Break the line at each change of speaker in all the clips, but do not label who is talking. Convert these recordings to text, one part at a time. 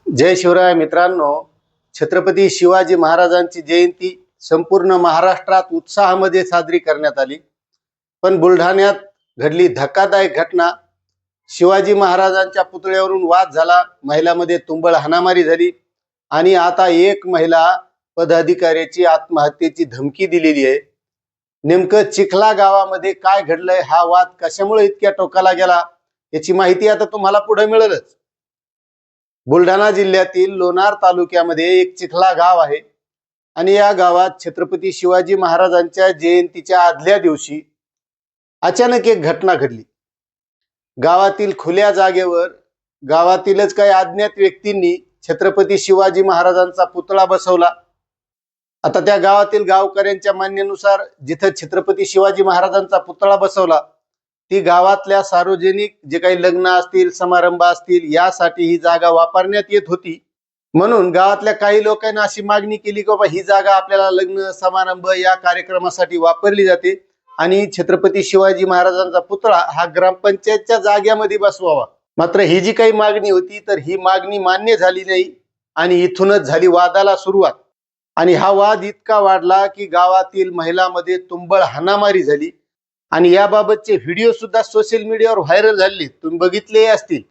जय शिवराय मित्रांनो, छत्रपती शिवाजी महाराजांची जयंती संपूर्ण महाराष्ट्रात उत्साहामध्ये साजरी करण्यात आली। पण बुलढाण्यात घडली धक्कादायक घटना। शिवाजी महाराजांच्या पुतळ्यावरून वाद झाला, महिलांमध्ये तुंबळ हाणामारी झाली आणि आता एक महिला पदाधिकाऱ्याची आत्महत्येची धमकी दिलेली आहे। नेमकं चिखला गावामध्ये काय घडलंय, हा वाद कशामुळे इतक्या टोकाला गेला, याची माहिती आता तुम्हाला पुढे मिळेलच। बुलढाणा जिल्ह्यातील लोणार तालुक्यामध्ये एक चिखला गाव आहे आणि या गावात छत्रपती शिवाजी महाराजांच्या जयंतीच्या आदल्या दिवशी अचानक एक घटना घडली। गावातील खुल्या जागेवर गावातीलच काही अज्ञात व्यक्तींनी छत्रपती शिवाजी महाराजांचा पुतळा बसवला। आता त्या गावातील गावकऱ्यांच्या म्हणण्यानुसार जिथे छत्रपती शिवाजी महाराजांचा पुतळा बसवला ती गावातल्या सार्वजनिक जे काही लग्न असतील, समारंभ असतील, यासाठी ही जागा वापरण्यात येत होती। म्हणून गावातल्या काही लोकांनी अशी मागणी केली की बाबा ही जागा आपल्याला लग्न समारंभ या कार्यक्रमासाठी वापरली जाते आणि छत्रपती शिवाजी महाराजांचा पुतळा हा ग्रामपंचायतच्या जागेमध्ये बसवावा। मात्र ही जी काही मागणी होती तर ही मागणी मान्य झाली नाही आणि इथूनच झाली वादाला सुरुवात। आणि हा वाद इतका वाढला की गावातील महिलांमध्ये तुंबळ हाणामारी झाली आणि याबाबतचे व्हिडिओ सुद्धा सोशल मीडियावर व्हायरल झाले, तुम्ही बघितले असतील।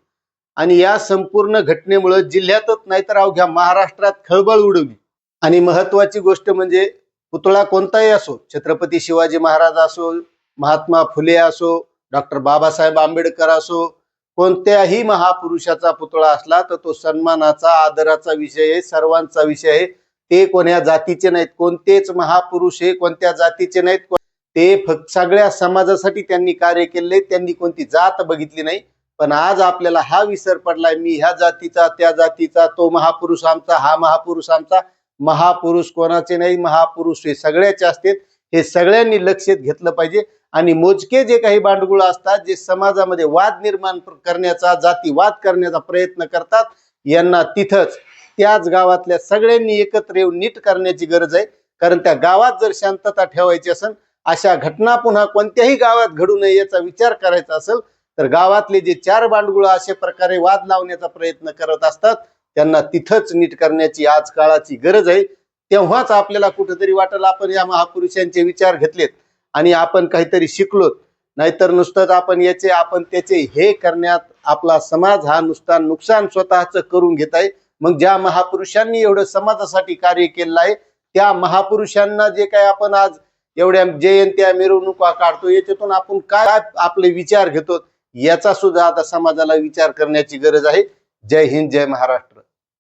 आणि या संपूर्ण घटनेमुळे जिल्ह्यातच नाही तर अवघ्या महाराष्ट्रात खळबळ उडवली। आणि महत्वाची गोष्ट म्हणजे पुतळा कोणताही असो, छत्रपती शिवाजी महाराज असो, महात्मा फुले असो, डॉक्टर बाबासाहेब आंबेडकर असो, कोणत्याही महापुरुषाचा पुतळा असला तर तो सन्मानाचा, आदराचा विषय आहे, सर्वांचा विषय आहे। ते कोण्या जातीचे नाहीत, कोणतेच महापुरुष हे कोणत्या जातीचे नाहीत, ते फक्त सगळ्या समाजासाठी त्यांनी कार्य केले, त्यांनी कोणती जात बघितली नाही। पण आज आपल्याला हा विसर पडलाय, मी ह्या जातीचा, त्या जातीचा, तो महापुरुष आमचा, हा महापुरुष आमचा। महापुरुष कोणाचे नाही, महापुरुष हे सगळ्याचे असतात। हे सगळ्यांनी लक्षात घेतलं पाहिजे। आणि मोजके जे काही बांडगुळ असतात, जे समाजामध्ये वाद निर्माण करण्याचा, जातीवाद करण्याचा प्रयत्न करतात, यांना तिथंच त्याच गावातल्या सगळ्यांनी एकत्र येऊन नीट करण्याची गरज आहे। कारण त्या गावात जर शांतता ठेवायची असेल, अशा घटना पुन्हा कोणत्याही गावात घडू नये याचा विचार करायचा असेल तर गावातले जे चार बांडगुळ अशा प्रकारे वाद लावण्याचा प्रयत्न करत असतात त्यांना तिथंच नीट करण्याची आज काळाची गरज आहे। तेव्हाच आपल्याला कुठेतरी वाटेल आपण या महापुरुषांचे विचार घेतलेत आणि आपण काहीतरी शिकलोत। नाहीतर नुसतंच आपण त्याचे हे करण्यात आपला समाज हा नुसता नुकसान स्वतःच करून घेत आहे। मग ज्या महापुरुषांनी एवढं समाजासाठी कार्य केलं आहे त्या महापुरुषांना जे काही आपण आज एवढ्या जयंत्या, मिरवणुका काढतो, याच्यातून आपण काय आपले विचार घेतो याचा सुद्धा आता समाजाला विचार करण्याची गरज आहे। जय हिंद, जय महाराष्ट्र।